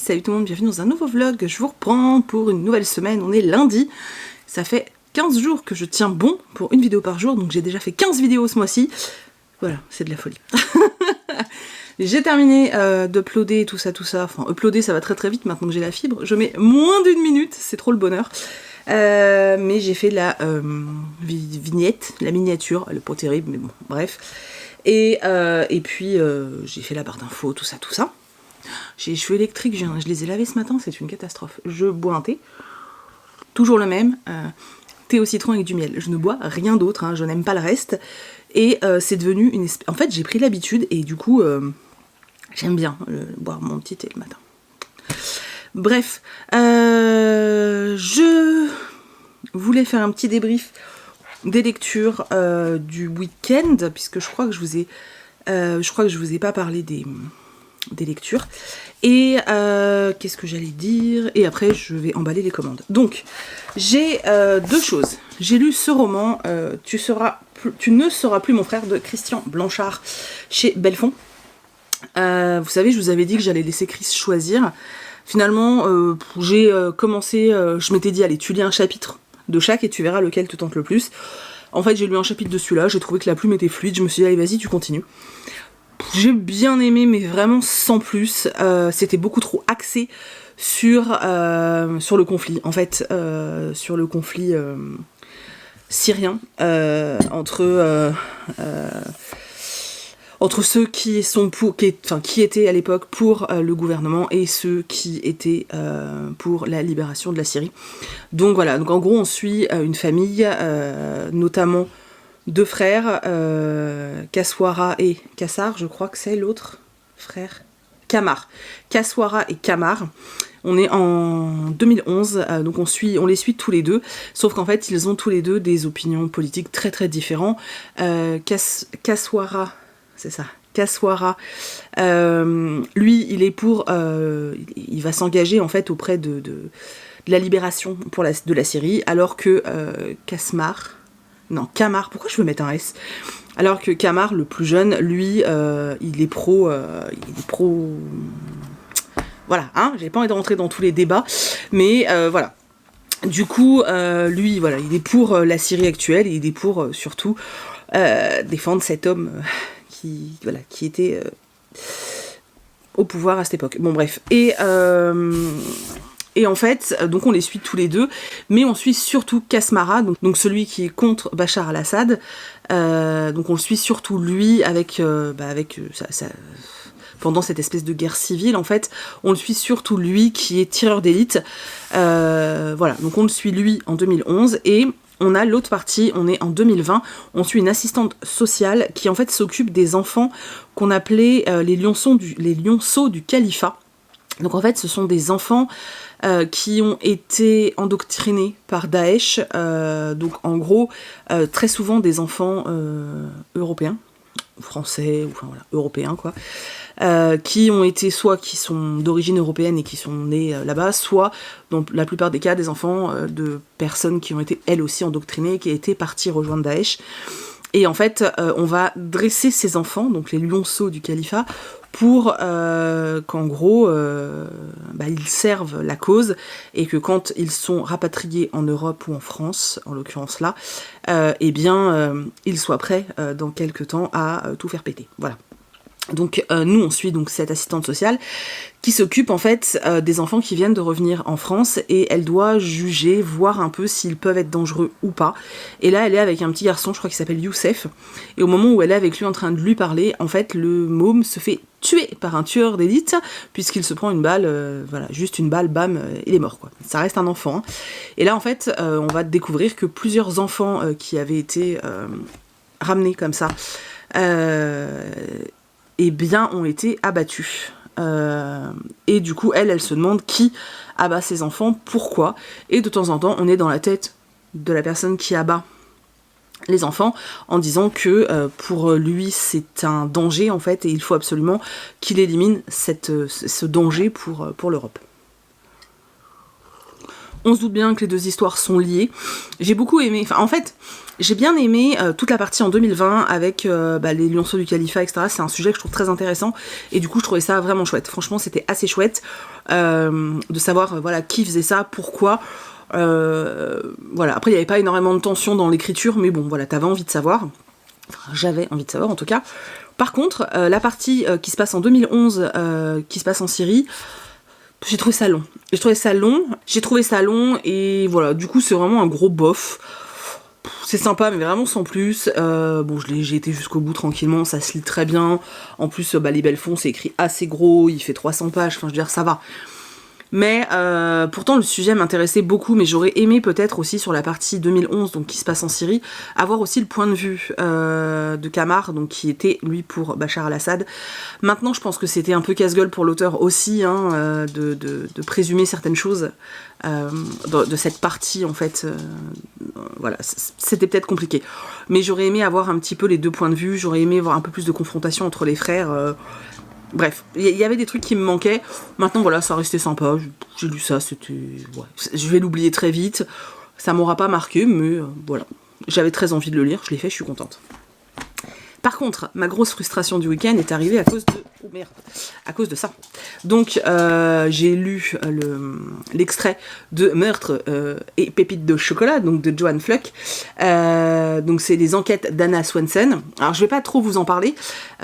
salut tout le monde, bienvenue dans un nouveau vlog. Je vous reprends pour une nouvelle semaine, on est lundi. Ça fait 15 jours que je tiens bon pour une vidéo par jour, donc j'ai déjà fait 15 vidéos ce mois-ci. Voilà, c'est de la folie. J'ai terminé d'uploader tout ça, enfin uploader ça va très très vite maintenant que j'ai la fibre. Je mets moins d'une minute, c'est trop le bonheur. Mais j'ai fait la vignette, la miniature, elle est pas terrible mais bon, bref. Et puis j'ai fait la barre d'infos, tout ça. J'ai les cheveux électriques, je les ai lavés ce matin, c'est une catastrophe. Je bois un thé, toujours le même, thé au citron avec du miel. Je ne bois rien d'autre, hein, je n'aime pas le reste. Et c'est devenu une espèce... En fait j'ai pris l'habitude et du coup j'aime bien boire mon petit thé le matin. Bref, je voulais faire un petit débrief des lectures du week-end, puisque je crois que je vous ai pas parlé des lectures. Et qu'est-ce que j'allais dire? Et après je vais emballer les commandes. Donc j'ai deux choses. J'ai lu ce roman, tu ne seras plus mon frère, de Christian Blanchard chez Belfond. Vous savez, je vous avais dit que j'allais laisser Chris choisir. Finalement j'ai commencé, je m'étais dit allez tu lis un chapitre de chaque et tu verras lequel te tente le plus. En fait j'ai lu un chapitre de celui-là, j'ai trouvé que la plume était fluide, je me suis dit allez vas-y tu continues. J'ai bien aimé mais vraiment sans plus, c'était beaucoup trop axé sur le conflit, en fait sur le conflit syrien entre ceux qui étaient à l'époque pour le gouvernement et ceux qui étaient pour la libération de la Syrie. Donc voilà, donc en gros on suit une famille, notamment deux frères, Kaswara et Kassar, je crois que c'est l'autre frère, Kamar. Kaswara et Kamar. On est en 2011, donc on les suit tous les deux, sauf qu'en fait ils ont tous les deux des opinions politiques très très différentes. Kaswara, c'est ça. Kaswara, lui, il est il va s'engager en fait auprès de la libération de la Syrie, alors que Kamar, pourquoi je veux mettre un S? Alors que Kamar, le plus jeune, lui, il est pro. Voilà, hein, j'ai pas envie de rentrer dans tous les débats, mais voilà. Du coup, lui, voilà, il est pour la Syrie actuelle, et il est pour surtout défendre cet homme qui était au pouvoir à cette époque. Bon bref, et en fait, donc on les suit tous les deux, mais on suit surtout Kasmara, donc celui qui est contre Bachar al-Assad. Donc on le suit surtout lui pendant cette espèce de guerre civile, en fait, on le suit surtout lui qui est tireur d'élite. Voilà, donc on le suit lui en 2011 et on a l'autre partie, on est en 2020, on suit une assistante sociale qui en fait s'occupe des enfants qu'on appelait les lionceaux du califat. Donc en fait ce sont des enfants qui ont été endoctrinés par Daesh, donc en gros très souvent des enfants européens, français, ou enfin voilà, européens quoi, qui ont été qui sont d'origine européenne et qui sont nés là-bas, soit dans la plupart des cas des enfants de personnes qui ont été elles aussi endoctrinées, qui étaient parties rejoindre Daesh. Et en fait on va dresser ces enfants, donc les lionceaux du califat, pour qu'en gros ils servent la cause et que quand ils sont rapatriés en Europe ou en France, en l'occurrence là, ils soient prêts dans quelques temps à tout faire péter. Voilà. Donc nous on suit donc cette assistante sociale qui s'occupe en fait des enfants qui viennent de revenir en France et elle doit juger, voir un peu s'ils peuvent être dangereux ou pas. Et là elle est avec un petit garçon, je crois qu'il s'appelle Youssef, et au moment où elle est avec lui en train de lui parler, en fait le môme se fait tuer par un tueur d'élite puisqu'il se prend une balle, voilà, juste une balle, bam, il est mort quoi. Ça reste un enfant. Hein. Et là en fait on va découvrir que plusieurs enfants qui avaient été ramenés comme ça ont été abattus. Et du coup, elle se demande qui abat ses enfants, pourquoi. Et de temps en temps, on est dans la tête de la personne qui abat les enfants en disant que pour lui, c'est un danger en fait, et il faut absolument qu'il élimine ce danger pour l'Europe. On se doute bien que les deux histoires sont liées. J'ai beaucoup aimé, en fait, J'ai bien aimé toute la partie en 2020 avec les lionceaux du califat, etc. C'est un sujet que je trouve très intéressant et du coup je trouvais ça vraiment chouette. Franchement c'était assez chouette de savoir voilà qui faisait ça, pourquoi. Voilà. Après il n'y avait pas énormément de tension dans l'écriture, mais bon voilà, t'avais envie de savoir. Enfin, j'avais envie de savoir en tout cas. Par contre, la partie qui se passe en 2011, qui se passe en Syrie, j'ai trouvé ça long. J'ai trouvé ça long et voilà, du coup c'est vraiment un gros bof. C'est sympa mais vraiment sans plus. J'ai été jusqu'au bout tranquillement, ça se lit très bien. En plus les belles fonds c'est écrit assez gros, il fait 300 pages, enfin je veux dire ça va. Mais pourtant le sujet m'intéressait beaucoup, mais j'aurais aimé peut-être aussi sur la partie 2011, donc qui se passe en Syrie, avoir aussi le point de vue de Kamar, donc qui était lui pour Bachar al-Assad. Maintenant je pense que c'était un peu casse-gueule pour l'auteur aussi, de présumer certaines choses de cette partie en fait. Voilà, c'était peut-être compliqué. Mais j'aurais aimé avoir un petit peu les deux points de vue, j'aurais aimé avoir un peu plus de confrontation entre les frères. Bref, il y avait des trucs qui me manquaient. Maintenant, voilà, ça restait sympa. J'ai lu ça, c'était... Ouais. Je vais l'oublier très vite. Ça m'aura pas marqué, mais voilà. J'avais très envie de le lire, je l'ai fait, je suis contente. Par contre, ma grosse frustration du week-end est arrivée à cause de... Oh merde, à cause de ça. Donc, j'ai lu l'extrait de Meurtre et Pépites de chocolat, donc de Joanne Fluck. Donc, c'est les enquêtes d'Anna Swensen. Alors, je vais pas trop vous en parler,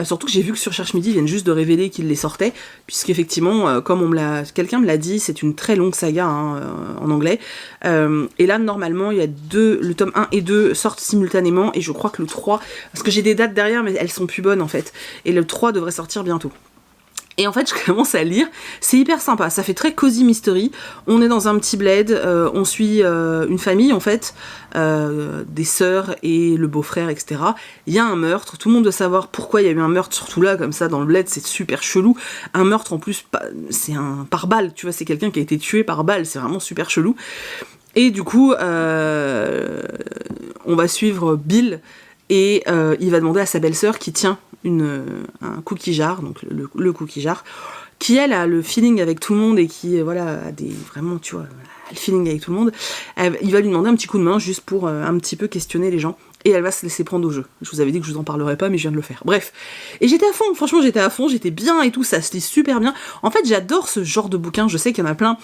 surtout que j'ai vu que sur Cherche Midi, ils viennent juste de révéler qu'ils les sortaient, puisqu'effectivement, comme quelqu'un me l'a dit, c'est une très longue saga en anglais. Et là, normalement, il y a le tome 1 et 2 sortent simultanément, et je crois que le 3, parce que j'ai des dates derrière, mais elles sont plus bonnes en fait. Et le 3 devrait sortir bientôt. Et en fait, je commence à lire, c'est hyper sympa, ça fait très cozy mystery. On est dans un petit bled, on suit une famille en fait, des sœurs et le beau-frère, etc. Il y a un meurtre, tout le monde doit savoir pourquoi il y a eu un meurtre, surtout là, comme ça, dans le bled, c'est super chelou. Un meurtre en plus, c'est un par balle, tu vois, c'est quelqu'un qui a été tué par balle, c'est vraiment super chelou. Et du coup, on va suivre Bill, et il va demander à sa belle-sœur qui tient un cookie jar, donc le cookie jar, qui elle a le feeling avec tout le monde et qui voilà a vraiment tu vois le feeling avec tout le monde. Il va lui demander un petit coup de main juste pour un petit peu questionner les gens et elle va se laisser prendre au jeu. Je vous avais dit que je vous en parlerais pas mais je viens de le faire. Bref, et j'étais à fond, franchement j'étais à fond, j'étais bien et tout, ça se lit super bien. En fait j'adore ce genre de bouquin, je sais qu'il y en a plein.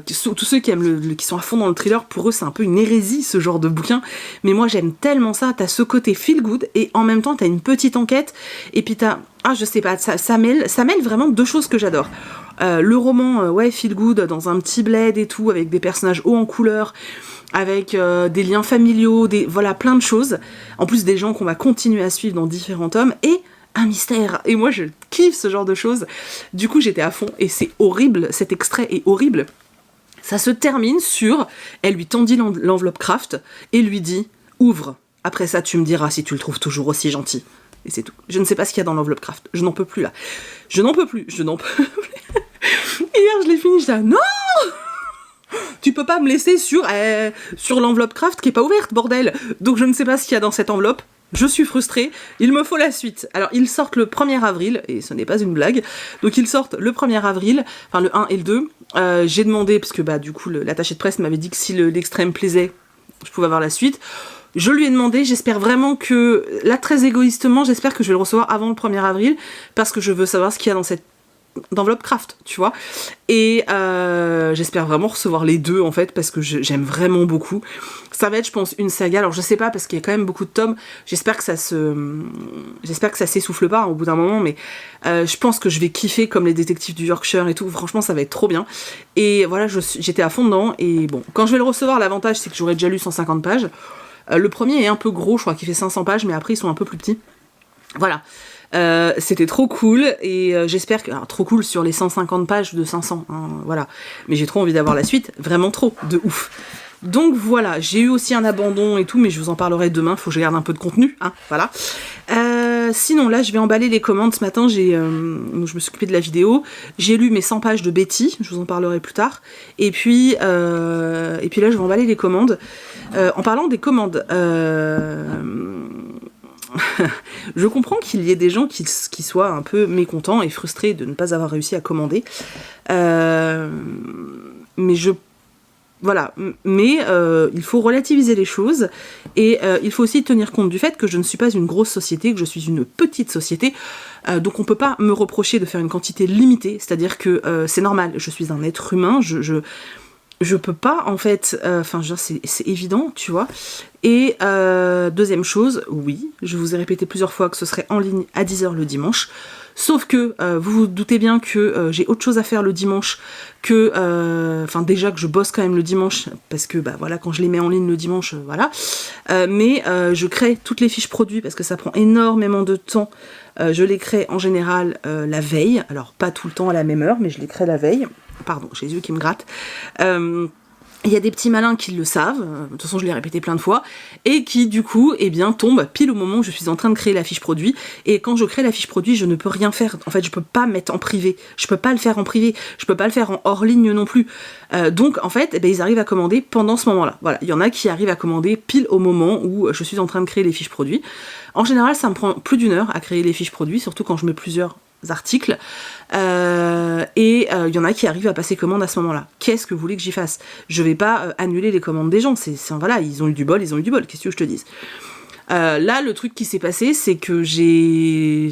Tous ceux qui aiment qui sont à fond dans le thriller, pour eux c'est un peu une hérésie ce genre de bouquin, mais moi j'aime tellement ça. T'as ce côté feel good et en même temps t'as une petite enquête et puis je sais pas, ça mêle vraiment deux choses que j'adore. Le roman feel good dans un petit bled et tout, avec des personnages hauts en couleur, avec des liens familiaux, voilà plein de choses, en plus des gens qu'on va continuer à suivre dans différents tomes, et un mystère, et moi je kiffe ce genre de choses. Du coup j'étais à fond et c'est horrible, cet extrait est horrible. Ça se termine sur, elle lui tendit l'enveloppe craft et lui dit « Ouvre, après ça tu me diras si tu le trouves toujours aussi gentil. » Et c'est tout. Je ne sais pas ce qu'il y a dans l'enveloppe craft. Je n'en peux plus là. Je n'en peux plus. Hier je l'ai fini, j'étais là « Non !» Tu peux pas me laisser sur l'enveloppe craft qui est pas ouverte, bordel. Donc je ne sais pas ce qu'il y a dans cette enveloppe. Je suis frustrée, il me faut la suite. Alors ils sortent le 1er avril, et ce n'est pas une blague, donc ils sortent le 1er avril, enfin le 1 et le 2. J'ai demandé, parce que du coup l'attaché de presse m'avait dit que si l'extrait me plaisait, je pouvais avoir la suite. Je lui ai demandé, j'espère vraiment que, là très égoïstement, j'espère que je vais le recevoir avant le 1er avril, parce que je veux savoir ce qu'il y a dans cette d'enveloppe craft, tu vois, et j'espère vraiment recevoir les deux en fait, parce que j'aime vraiment beaucoup. Ça va être, je pense, une saga, alors je sais pas, parce qu'il y a quand même beaucoup de tomes, j'espère que ça s'essouffle pas au bout d'un moment, mais je pense que je vais kiffer comme les détectives du Yorkshire et tout, franchement ça va être trop bien, et voilà, j'étais à fond dedans, et bon, quand je vais le recevoir, l'avantage c'est que j'aurai déjà lu 150 pages, le premier est un peu gros, je crois qu'il fait 500 pages, mais après ils sont un peu plus petits, voilà. C'était trop cool et j'espère que... Alors, trop cool sur les 150 pages de 500, voilà. Mais j'ai trop envie d'avoir la suite, vraiment trop, de ouf. Donc voilà, j'ai eu aussi un abandon et tout, mais je vous en parlerai demain, faut que je garde un peu de contenu, voilà. Sinon là, je vais emballer les commandes. Ce matin, je me suis occupée de la vidéo, j'ai lu mes 100 pages de Betty, je vous en parlerai plus tard. Et puis là, je vais emballer les commandes. En parlant des commandes... je comprends qu'il y ait des gens qui soient un peu mécontents et frustrés de ne pas avoir réussi à commander. Mais je voilà, mais il faut relativiser les choses et il faut aussi tenir compte du fait que je ne suis pas une grosse société, que je suis une petite société, donc on peut pas me reprocher de faire une quantité limitée, c'est-à-dire que c'est normal, je suis un être humain, je peux pas en fait, enfin c'est évident, tu vois. Et deuxième chose, oui, je vous ai répété plusieurs fois que ce serait en ligne à 10h le dimanche. Sauf que vous vous doutez bien que j'ai autre chose à faire le dimanche que... Enfin déjà que je bosse quand même le dimanche, parce que bah voilà, quand je les mets en ligne le dimanche, voilà. Mais je crée toutes les fiches produits parce que ça prend énormément de temps. Je les crée en général la veille, alors pas tout le temps à la même heure, mais je les crée la veille. Pardon, j'ai les yeux qui me grattent. Il y a des petits malins qui le savent, de toute façon je l'ai répété plein de fois, et qui du coup, eh bien, tombent pile au moment où je suis en train de créer la fiche produit, et quand je crée la fiche produit, je ne peux rien faire, en fait je peux pas mettre en privé, je peux pas le faire en privé, je peux pas le faire en hors ligne non plus, donc en fait, eh bien, ils arrivent à commander pendant ce moment-là, voilà, il y en a qui arrivent à commander pile au moment où je suis en train de créer les fiches produits. En général, ça me prend plus d'1 heure à créer les fiches produits, surtout quand je mets plusieurs articles, et il y en a qui arrivent à passer commande à ce moment-là. Qu'est-ce que vous voulez que j'y fasse? Je vais pas annuler les commandes des gens, voilà, ils ont eu du bol, qu'est-ce que je te dise? Là, le truc qui s'est passé, c'est que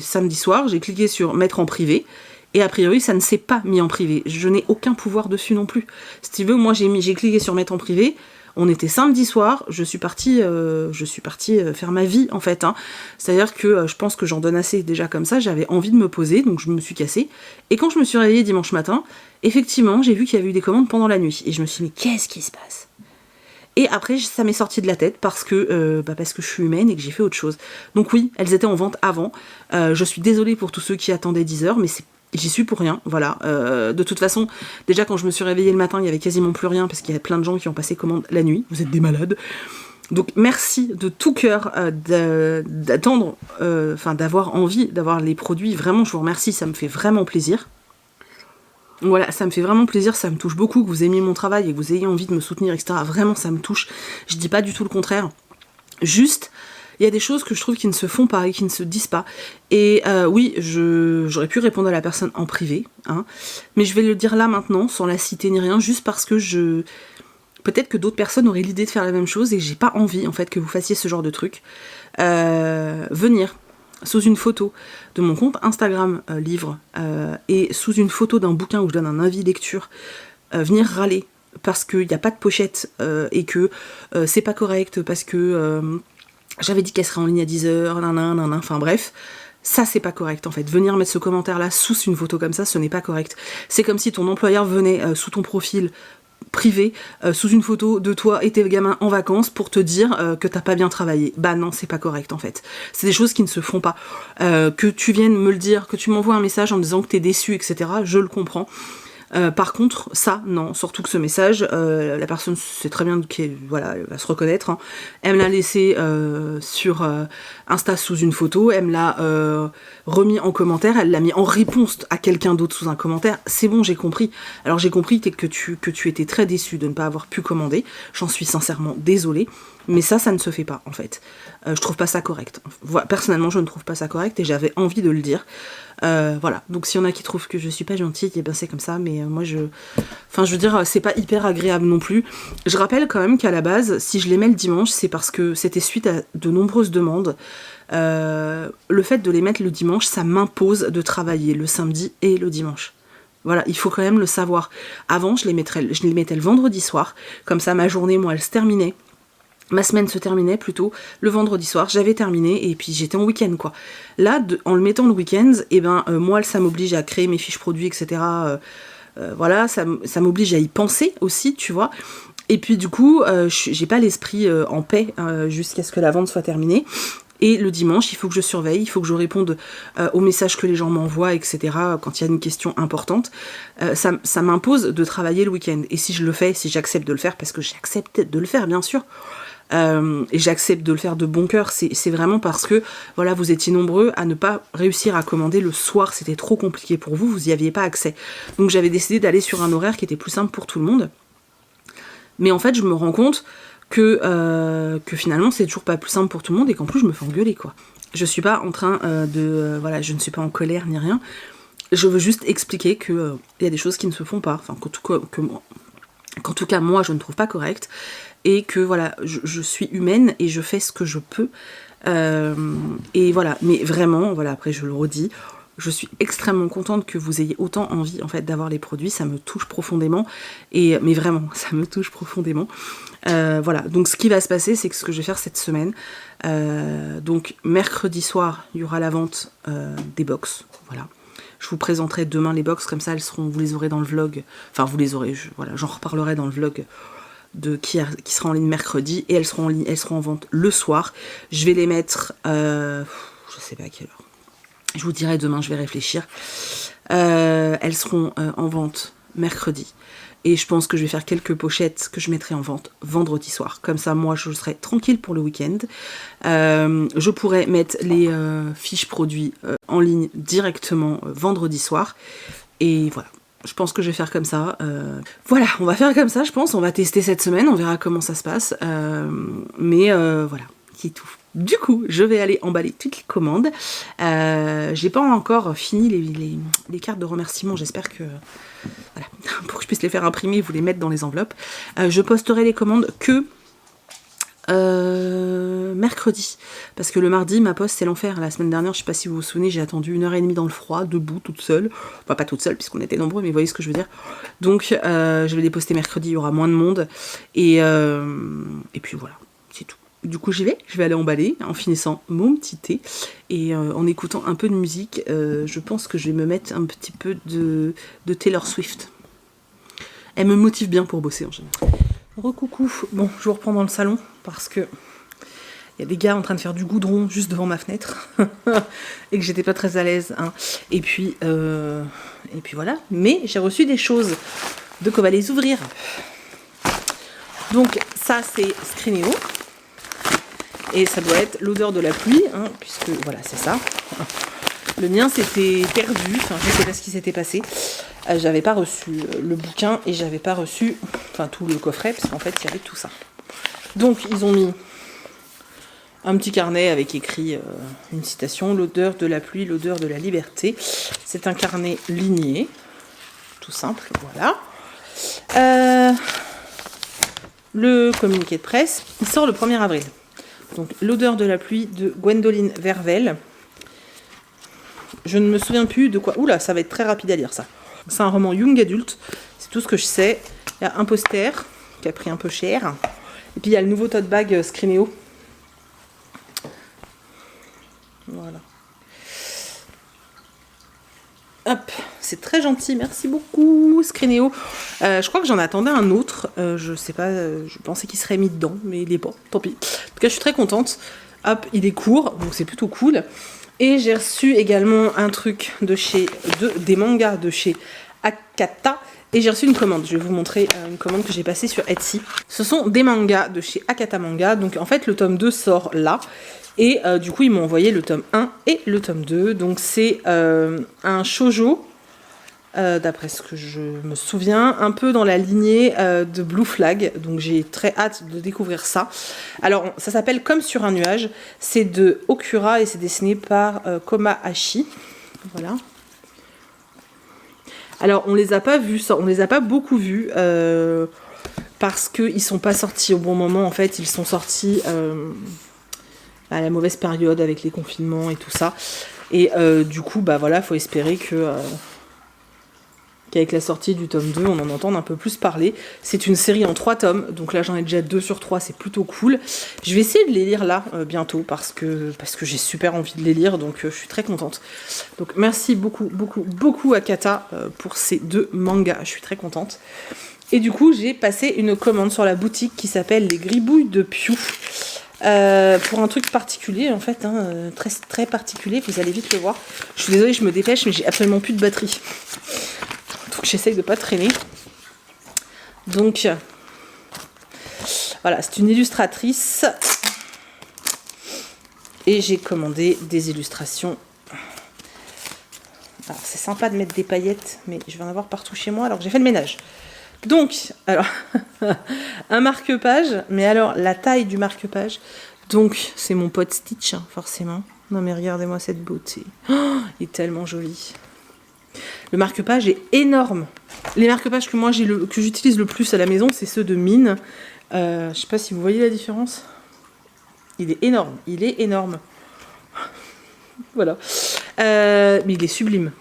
samedi soir, j'ai cliqué sur mettre en privé, et a priori, ça ne s'est pas mis en privé. Je n'ai aucun pouvoir dessus non plus. Si tu veux, moi, j'ai cliqué sur mettre en privé. On était samedi soir, je suis partie faire ma vie en fait. Hein. C'est-à-dire que je pense que j'en donne assez déjà comme ça, j'avais envie de me poser, donc je me suis cassée. Et quand je me suis réveillée dimanche matin, effectivement, j'ai vu qu'il y avait eu des commandes pendant la nuit. Et je me suis dit, mais qu'est-ce qui se passe? Et après, ça m'est sorti de la tête parce que je suis humaine et que j'ai fait autre chose. Donc oui, elles étaient en vente avant. Je suis désolée pour tous ceux qui attendaient 10 heures, mais j'y suis pour rien, voilà. De toute façon, déjà quand je me suis réveillée le matin, il y avait quasiment plus rien parce qu'il y avait plein de gens qui ont passé commande la nuit. Vous êtes des malades. Donc merci de tout cœur d'attendre, d'avoir envie d'avoir les produits. Vraiment, je vous remercie, ça me fait vraiment plaisir. Voilà, ça me fait vraiment plaisir, ça me touche beaucoup que vous aimiez mon travail et que vous ayez envie de me soutenir, etc. Vraiment, ça me touche. Je dis pas du tout le contraire. Juste, il y a des choses que je trouve qui ne se font pas et qui ne se disent pas. Et oui, j'aurais pu répondre à la personne en privé, hein, mais je vais le dire là maintenant, sans la citer ni rien, juste parce que peut-être que d'autres personnes auraient l'idée de faire la même chose et que j'ai pas envie, en fait, que vous fassiez ce genre de truc. Venir sous une photo de mon compte Instagram livre et sous une photo d'un bouquin où je donne un avis lecture, venir râler parce qu'il n'y a pas de pochette et que c'est pas correct, parce que j'avais dit qu'elle serait en ligne à 10h, enfin bref, ça c'est pas correct en fait. Venir mettre ce commentaire là sous une photo comme ça, ce n'est pas correct. C'est comme si ton employeur venait sous ton profil privé, sous une photo de toi et tes gamins en vacances pour te dire que t'as pas bien travaillé. Bah non, c'est pas correct en fait. C'est des choses qui ne se font pas. Que tu viennes me le dire, que tu m'envoies un message en me disant que t'es déçu, etc., je le comprends. Par contre, ça, non, surtout que ce message, la personne sait très bien qu'elle va se reconnaître. Hein. Elle me l'a laissé sur Insta sous une photo, elle me l'a remis en commentaire, elle l'a mis en réponse à quelqu'un d'autre sous un commentaire. C'est bon, j'ai compris. Alors j'ai compris que tu étais très déçu de ne pas avoir pu commander. J'en suis sincèrement désolée. Mais ça ne se fait pas, en fait. Je trouve pas ça correct. Personnellement, je ne trouve pas ça correct et j'avais envie de le dire. Voilà. Donc, s'il y en a qui trouvent que je suis pas gentille, et ben c'est comme ça. Mais moi, je veux dire, c'est pas hyper agréable non plus. Je rappelle quand même qu'à la base, si je les mets le dimanche, c'est parce que c'était suite à de nombreuses demandes. Le fait de les mettre le dimanche, ça m'impose de travailler le samedi et le dimanche. Voilà, il faut quand même le savoir. Avant, je les mettais le vendredi soir. Comme ça, ma journée, moi, elle se terminait. Ma semaine se terminait plutôt le vendredi soir, j'avais terminé et puis j'étais en week-end quoi. Là, en le mettant le week-end, moi ça m'oblige à créer mes fiches produits, etc. Voilà, ça m'oblige à y penser aussi, tu vois. Et puis du coup, j'ai pas l'esprit en paix jusqu'à ce que la vente soit terminée. Et le dimanche, il faut que je surveille, il faut que je réponde aux messages que les gens m'envoient, etc. Quand il y a une question importante. Ça m'impose de travailler le week-end. Et si je le fais, si j'accepte de le faire, parce que j'accepte de le faire, bien sûr, et j'accepte de le faire de bon cœur, c'est vraiment parce que voilà, vous étiez nombreux à ne pas réussir à commander le soir, c'était trop compliqué pour vous, vous y aviez pas accès. Donc j'avais décidé d'aller sur un horaire qui était plus simple pour tout le monde. Mais en fait, je me rends compte que finalement c'est toujours pas plus simple pour tout le monde et qu'en plus je me fais engueuler quoi. Je suis pas en train je ne suis pas en colère ni rien. Je veux juste expliquer que y a des choses qui ne se font pas, enfin que moi qu'en tout cas moi je ne trouve pas correctes, et que voilà, je suis humaine et je fais ce que je peux. Et voilà, mais vraiment, voilà, après je le redis, je suis extrêmement contente que vous ayez autant envie en fait d'avoir les produits, ça me touche profondément, mais vraiment, ça me touche profondément. Voilà, donc ce qui va se passer, c'est que ce que je vais faire cette semaine, donc mercredi soir, il y aura la vente des box, voilà. Je vous présenterai demain les box, comme ça vous les aurez dans le vlog, enfin vous les aurez, voilà, j'en reparlerai dans le vlog qui sera en ligne mercredi, et elles seront en vente le soir. Je vais les mettre, je sais pas à quelle heure. Je vous dirai demain, je vais réfléchir. Elles seront en vente mercredi. Et je pense que je vais faire quelques pochettes que je mettrai en vente vendredi soir. Comme ça, moi, je serai tranquille pour le week-end. Je pourrai mettre les fiches produits en ligne directement vendredi soir. Et voilà. Je pense que je vais faire comme ça. Voilà, on va faire comme ça, je pense. On va tester cette semaine, on verra comment ça se passe. Mais voilà, c'est tout. Du coup, je vais aller emballer toutes les commandes. J'ai pas encore fini les cartes de remerciement. J'espère que... Voilà, pour que je puisse les faire imprimer et vous les mettre dans les enveloppes. Je posterai les commandes que... mercredi, parce que le mardi ma poste c'est l'enfer. La semaine dernière, je sais pas si vous vous souvenez, j'ai attendu 1h30 dans le froid, debout, toute seule, enfin pas toute seule puisqu'on était nombreux, mais vous voyez ce que je veux dire. Donc je vais les poster mercredi, il y aura moins de monde, et puis voilà, c'est tout. Du coup je vais aller emballer en finissant mon petit thé et en écoutant un peu de musique. Je pense que je vais me mettre un petit peu de Taylor Swift. Elle me motive bien pour bosser en général. Recoucou, bon, je vous reprends dans le salon parce que il y a des gars en train de faire du goudron juste devant ma fenêtre et que j'étais pas très à l'aise, hein. Et puis voilà, mais j'ai reçu des choses, donc on va les ouvrir. Donc ça c'est Scrineo et ça doit être l'odeur de la pluie, hein, puisque voilà c'est ça. Le mien s'était perdu, enfin je sais pas ce qui s'était passé. J'avais pas reçu le bouquin et j'avais pas reçu, enfin tout le coffret, parce qu'en fait il y avait tout ça. Donc ils ont mis un petit carnet avec écrit une citation, l'odeur de la pluie, l'odeur de la liberté. C'est un carnet ligné, tout simple, voilà. Le communiqué de presse, il sort le 1er avril. Donc l'odeur de la pluie de Gwendoline Vervel. Je ne me souviens plus de quoi. Oula, ça va être très rapide à lire ça. C'est un roman young adulte, c'est tout ce que je sais. Il y a un poster qui a pris un peu cher. Et puis il y a le nouveau tote bag Scrineo. Voilà. Hop, c'est très gentil, merci beaucoup Scrineo. Je crois que j'en attendais un autre. Je sais pas, je pensais qu'il serait mis dedans, mais il est pas, tant pis. En tout cas, je suis très contente. Hop, il est court, donc c'est plutôt cool. Et j'ai reçu également un truc des mangas de chez Akata. Et j'ai reçu une commande. Je vais vous montrer une commande que j'ai passée sur Etsy. Ce sont des mangas de chez Akata Manga. Donc en fait, le tome 2 sort là. Et du coup, ils m'ont envoyé le tome 1 et le tome 2. Donc c'est un shoujo, d'après ce que je me souviens, un peu dans la lignée de Blue Flag. Donc j'ai très hâte de découvrir ça. Alors ça s'appelle Comme sur un nuage. C'est de Okura et c'est dessiné par Komahashi. Voilà. Alors on les a pas vus, on les a pas beaucoup vus parce qu'ils sont pas sortis au bon moment. En fait, ils sont sortis à la mauvaise période avec les confinements et tout ça. Et du coup, bah voilà, faut espérer qu'avec la sortie du tome 2, on en entende un peu plus parler. C'est une série en 3 tomes, donc là j'en ai déjà 2 sur 3, c'est plutôt cool. Je vais essayer de les lire là, bientôt, parce que j'ai super envie de les lire, donc je suis très contente. Donc merci beaucoup à Kata pour ces 2 mangas, je suis très contente. Et du coup, j'ai passé une commande sur la boutique qui s'appelle Les Gribouilles de Piou. Pour un truc particulier en fait, hein, très, très particulier, vous allez vite le voir. Je suis désolée, je me dépêche, mais j'ai absolument plus de batterie. Donc j'essaye de pas traîner. Donc voilà, c'est une illustratrice. Et j'ai commandé des illustrations. Alors c'est sympa de mettre des paillettes, mais je vais en avoir partout chez moi alors que j'ai fait le ménage. Donc, alors, un marque-page, mais alors la taille du marque-page, donc c'est mon pote Stitch, hein, forcément. Non mais regardez-moi cette beauté, oh, il est tellement joli. Le marque-page est énorme. Les marque-pages que moi que j'utilise le plus à la maison, c'est ceux de Mine. Je sais pas si vous voyez la différence. Il est énorme, il est énorme. Voilà. Mais il est sublime.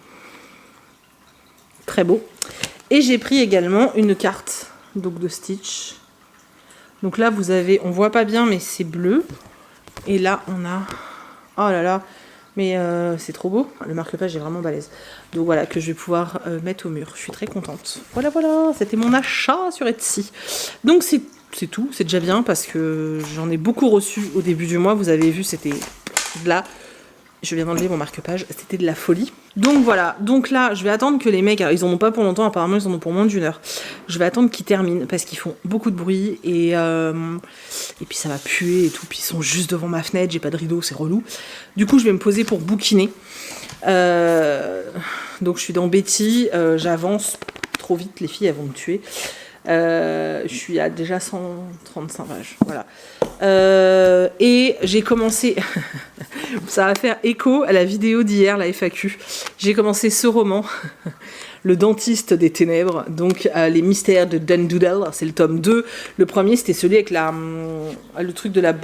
Très beau. Et j'ai pris également une carte donc de Stitch. Donc là, vous avez, on voit pas bien, mais c'est bleu. Et là, on a... Oh là là, mais c'est trop beau. Le marque-page est vraiment balèze. Donc voilà, que je vais pouvoir mettre au mur. Je suis très contente. Voilà, voilà, c'était mon achat sur Etsy. Donc c'est tout, c'est déjà bien parce que j'en ai beaucoup reçu au début du mois. Vous avez vu, c'était là. Je viens d'enlever mon marque-page, c'était de la folie. Donc voilà, donc là, je vais attendre que les mecs, alors ils en ont pas pour longtemps, apparemment ils en ont pour moins d'1 heure. Je vais attendre qu'ils terminent parce qu'ils font beaucoup de bruit et puis ça va puer et tout. Puis ils sont juste devant ma fenêtre, j'ai pas de rideau, c'est relou. Du coup, je vais me poser pour bouquiner. Donc je suis dans Betty, j'avance trop vite, les filles elles vont me tuer. Je suis à déjà 135 pages, voilà. Et j'ai commencé, ça va faire écho à la vidéo d'hier, la FAQ. J'ai commencé ce roman, Le dentiste des ténèbres, donc les mystères de Dan Doodle, c'est le tome 2. Le premier, c'était celui avec le truc de la...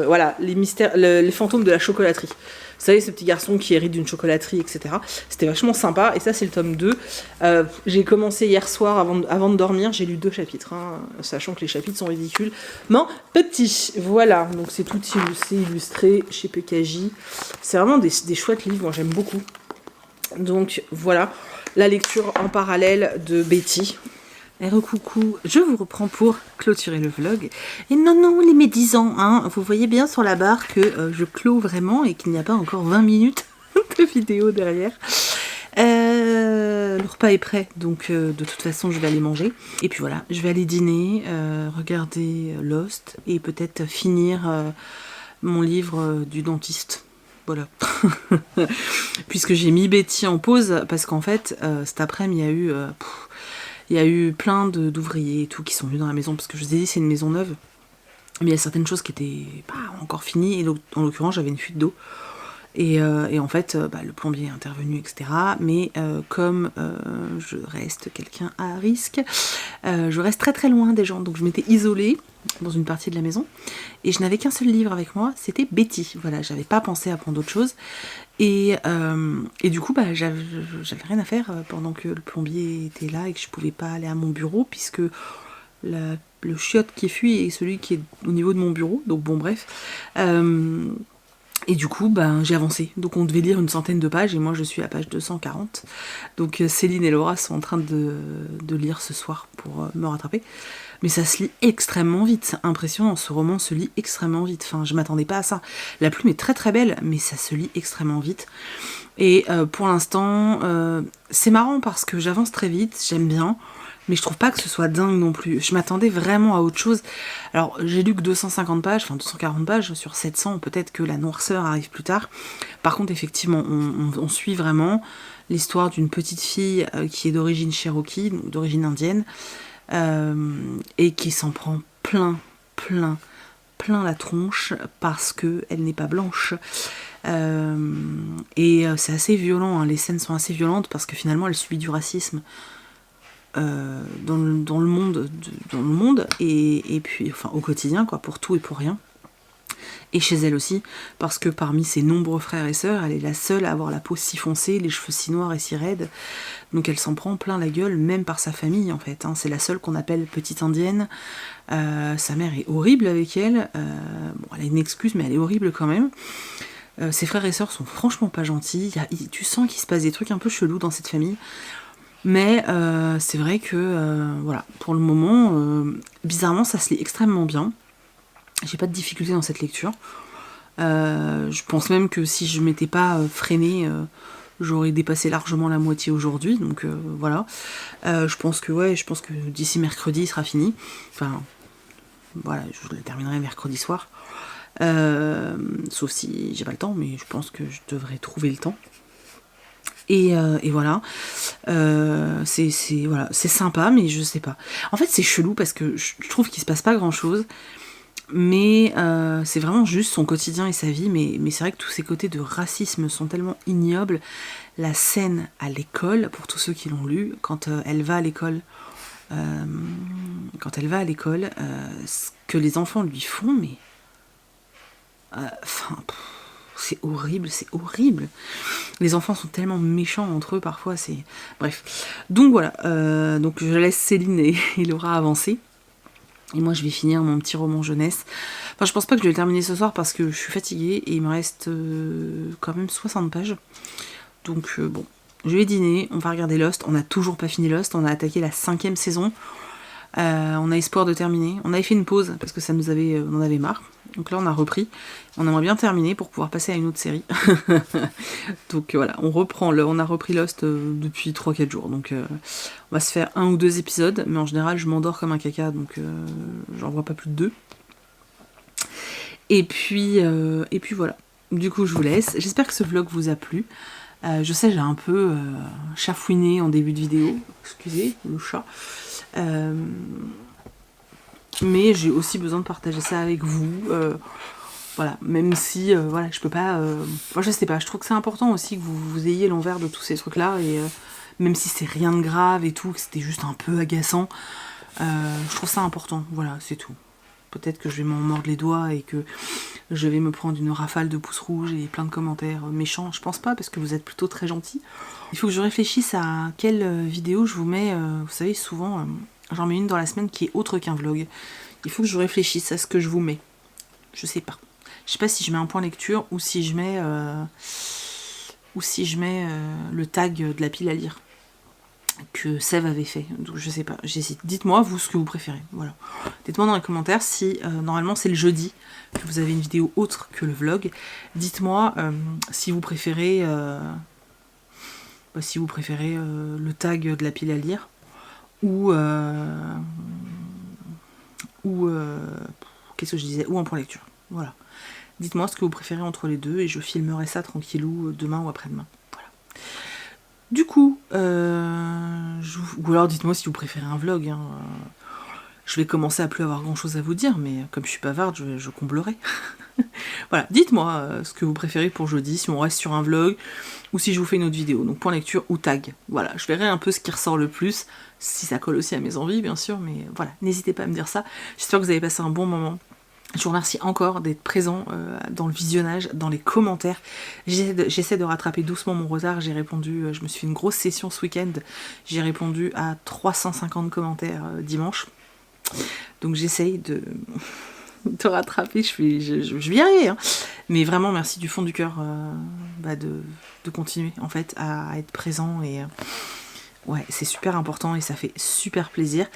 voilà, les mystères, les fantômes de la chocolaterie. Vous savez, ce petit garçon qui hérite d'une chocolaterie, etc. C'était vachement sympa. Et ça, c'est le tome 2. J'ai commencé hier soir, avant de dormir. J'ai lu 2 chapitres, hein, sachant que les chapitres sont ridicules. Mais petit, voilà. Donc, c'est tout illustré chez PKJ. C'est vraiment des chouettes livres. Moi, j'aime beaucoup. Donc, voilà. La lecture en parallèle de Betty. Coucou, je vous reprends pour clôturer le vlog. Et non, les médisants, hein, vous voyez bien sur la barre que je clôt vraiment et qu'il n'y a pas encore 20 minutes de vidéo derrière. Le repas est prêt, donc de toute façon je vais aller manger. Et puis voilà, je vais aller dîner, regarder Lost et peut-être finir mon livre du dentiste. Voilà. Puisque j'ai mis Betty en pause, parce qu'en fait, cet après-midi, il y a eu plein d'ouvriers et tout qui sont venus dans la maison, parce que je vous ai dit, c'est une maison neuve. Mais il y a certaines choses qui étaient pas encore finies, et en l'occurrence, j'avais une fuite d'eau. Et en fait, le plombier est intervenu, etc. Mais comme je reste quelqu'un à risque, je reste très très loin des gens. Donc je m'étais isolée dans une partie de la maison. Et je n'avais qu'un seul livre avec moi, c'était Betty. Voilà, j'avais pas pensé à prendre d'autres choses. Et du coup, j'avais rien à faire pendant que le plombier était là et que je pouvais pas aller à mon bureau, puisque le chiotte qui fuit est celui qui est au niveau de mon bureau. Donc bon, bref. Et du coup, j'ai avancé. Donc on devait lire une centaine de pages et moi je suis à page 240. Donc Céline et Laura sont en train de lire ce soir pour me rattraper. Mais ça se lit extrêmement vite, c'est impressionnant, ce roman se lit extrêmement vite. Enfin, je m'attendais pas à ça. La plume est très très belle, mais ça se lit extrêmement vite. Et pour l'instant, c'est marrant parce que j'avance très vite, j'aime bien. Mais je trouve pas que ce soit dingue non plus. Je m'attendais vraiment à autre chose. Alors, j'ai lu que 250 pages, enfin 240 pages sur 700, peut-être que la noirceur arrive plus tard. Par contre, effectivement, on suit vraiment l'histoire d'une petite fille qui est d'origine cherokee, d'origine indienne, et qui s'en prend plein la tronche parce qu'elle n'est pas blanche. Et c'est assez violent, hein. Les scènes sont assez violentes parce que finalement, elle subit du racisme. Dans le monde et puis enfin au quotidien quoi, pour tout et pour rien, et chez elle aussi parce que parmi ses nombreux frères et sœurs, elle est la seule à avoir la peau si foncée, les cheveux si noirs et si raides, donc elle s'en prend plein la gueule, même par sa famille en fait, hein. C'est la seule qu'on appelle petite indienne. Sa mère est horrible avec elle, elle a une excuse mais elle est horrible quand même. Ses frères et sœurs sont franchement pas gentils, tu sens qu'il se passe des trucs un peu chelous dans cette famille. Mais c'est vrai que, voilà, pour le moment, bizarrement, ça se lit extrêmement bien. J'ai pas de difficulté dans cette lecture. Je pense même que si je m'étais pas freinée, j'aurais dépassé largement la moitié aujourd'hui. Donc voilà. Je pense que d'ici mercredi, il sera fini. Enfin, voilà, je le terminerai mercredi soir. Sauf si j'ai pas le temps, mais je pense que je devrais trouver le temps. Et voilà, c'est sympa, mais je sais pas. En fait, c'est chelou parce que je trouve qu'il se passe pas grand chose, Mais c'est vraiment juste son quotidien et sa vie, mais c'est vrai que tous ces côtés de racisme sont tellement ignobles. La scène à l'école, pour tous ceux qui l'ont lu, quand elle va à l'école, ce que les enfants lui font, mais... c'est horrible, c'est horrible. Les enfants sont tellement méchants entre eux parfois, c'est... Bref. Donc voilà, donc je laisse Céline et Laura avancer. Et moi je vais finir mon petit roman jeunesse. Enfin je pense pas que je vais le terminer ce soir parce que je suis fatiguée et il me reste quand même 60 pages. Donc bon, je vais dîner, on va regarder Lost. On n'a toujours pas fini Lost, on a attaqué la 5e saison. On a espoir de terminer. On avait fait une pause parce que on en avait marre. Donc là on a repris. On aimerait bien terminer pour pouvoir passer à une autre série. Donc voilà, on a repris Lost depuis 3-4 jours. Donc on va se faire 1 ou 2 épisodes. Mais en général je m'endors comme un caca. Donc j'en vois pas plus de 2. Et puis voilà. Du coup je vous laisse. J'espère que ce vlog vous a plu. Je sais, j'ai un peu chafouiné en début de vidéo. Excusez, le chat. Mais j'ai aussi besoin de partager ça avec vous. Voilà, même si voilà, je peux pas. Moi, je sais pas, je trouve que c'est important aussi que vous ayez l'envers de tous ces trucs-là. Et même si c'est rien de grave et tout, que c'était juste un peu agaçant, je trouve ça important. Voilà, c'est tout. Peut-être que je vais m'en mordre les doigts et que je vais me prendre une rafale de pouces rouges et plein de commentaires méchants. Je pense pas, parce que vous êtes plutôt très gentils. Il faut que je réfléchisse à quelle vidéo je vous mets. Vous savez, souvent, j'en mets une dans la semaine qui est autre qu'un vlog. Il faut que je réfléchisse à ce que je vous mets. Je sais pas. Je sais pas si je mets un point lecture ou si je mets, le tag de la pile à lire que Sève avait fait. Donc je sais pas, j'hésite. Dites-moi vous ce que vous préférez. Voilà. Dites-moi dans les commentaires si normalement c'est le jeudi que vous avez une vidéo autre que le vlog. Dites-moi si vous préférez le tag de la pile à lire ou qu'est-ce que je disais, ou un point lecture. Voilà. Dites-moi ce que vous préférez entre les deux et je filmerai ça tranquillou demain ou après-demain. Voilà. Du coup, ou alors dites-moi si vous préférez un vlog. Hein. Je vais commencer à plus avoir grand-chose à vous dire, mais comme je suis bavarde, je comblerai. Voilà, dites-moi ce que vous préférez pour jeudi, si on reste sur un vlog ou si je vous fais une autre vidéo. Donc point lecture ou tag. Voilà, je verrai un peu ce qui ressort le plus, si ça colle aussi à mes envies, bien sûr, mais voilà, n'hésitez pas à me dire ça. J'espère que vous avez passé un bon moment. Je vous remercie encore d'être présent dans le visionnage, dans les commentaires. J'essaie de rattraper doucement mon retard. J'ai répondu, je me suis fait une grosse session ce week-end. J'ai répondu à 350 commentaires dimanche. Donc j'essaye de rattraper. Je vais y arriver. Hein. Mais vraiment, merci du fond du cœur de continuer en fait à être présent. Et ouais, c'est super important et ça fait super plaisir.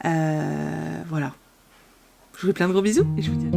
Voilà. Je vous fais plein de gros bisous et je vous dis à